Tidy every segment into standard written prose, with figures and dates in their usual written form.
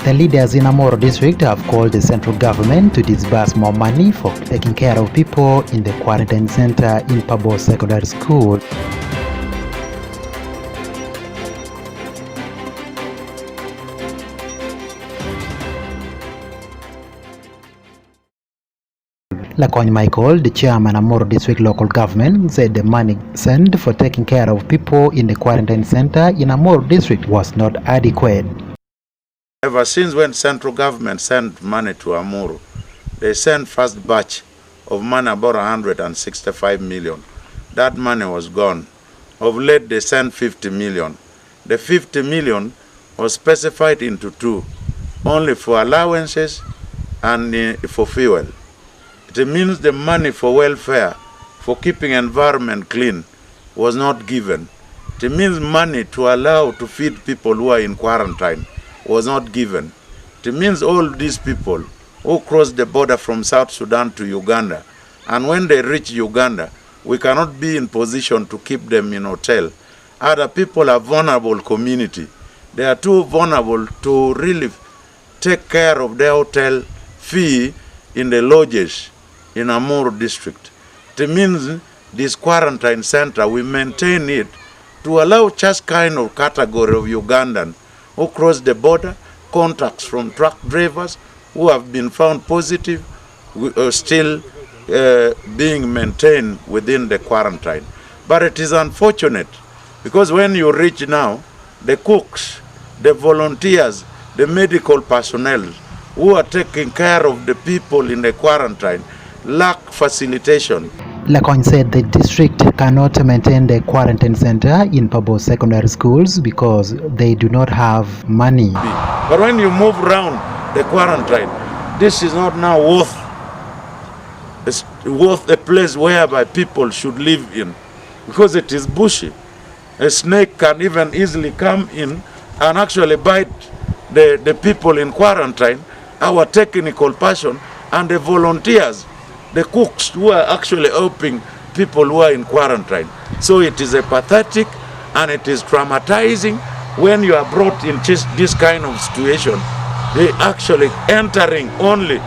The leaders in Amuru district have called the central government to disburse more money for taking care of people in the quarantine center in Pabo Secondary School. Lakony Michael, the chairman of Amuru district local government, said the money sent for taking care of people in the quarantine center in Amuru district was not adequate. Ever since when central government sent money to Amuru, they sent first batch of money about 165 million. That money was gone. Of late they sent 50 million. The 50 million was specified into two, only for allowances and for fuel. It means the money for welfare, for keeping environment clean, was not given. It means money to allow to feed people who are in quarantine was not given. It means all these people who cross the border from South Sudan to Uganda, and when they reach Uganda, we cannot be in position to keep them in hotel. Other people are vulnerable community. They are too vulnerable to really take care of their hotel fee in the lodges in Amuru district. It means this quarantine center, we maintain it to allow just kind of category of Ugandan who cross the border, contacts from truck drivers who have been found positive, still being maintained within the quarantine. But it is unfortunate because when you reach now, the cooks, the volunteers, the medical personnel who are taking care of the people in the quarantine lack facilitation. Lakony said the district cannot maintain the quarantine center in Pabo secondary schools because they do not have money. But when you move around the quarantine, this is not now worth a place whereby people should live in, because it is bushy. A snake can even easily come in and actually bite the people in quarantine, our technical person, and the volunteers, the cooks who are actually helping people who are in quarantine. So it is a pathetic and it is traumatizing when you are brought in just this kind of situation. They actually entering only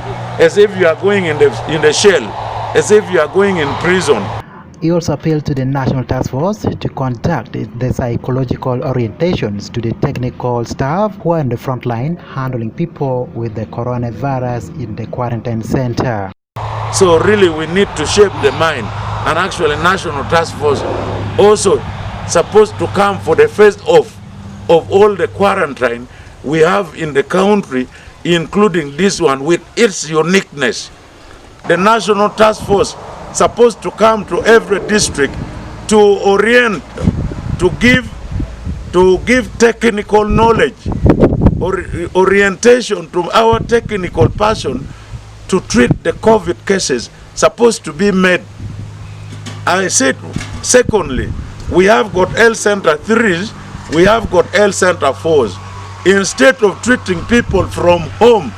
as if you are going in the shell, as if you are going in prison. He also appealed to the National Task Force to conduct the psychological orientations to the technical staff who are in the front line handling people with the coronavirus in the quarantine center. So really we need to shape the mind, and actually National Task Force also supposed to come for the first of all the quarantine we have in the country, including this one with its uniqueness. The National Task Force supposed to come to every district to orient, to give technical knowledge or orientation to our technical person to treat the COVID cases supposed to be made. I said, secondly, we have got health center 3s, we have got health center 4s. Instead of treating people from home,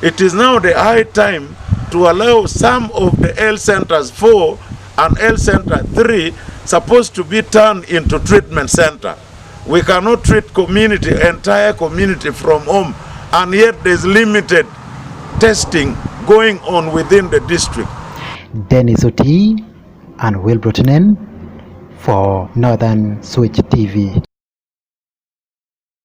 it is now the high time to allow some of the health centers 4 and health center 3 supposed to be turned into treatment center. We cannot treat entire community from home, and yet there's limited testing going on within the district. Denis Otii and Will Brutanen for Northern Switch TV.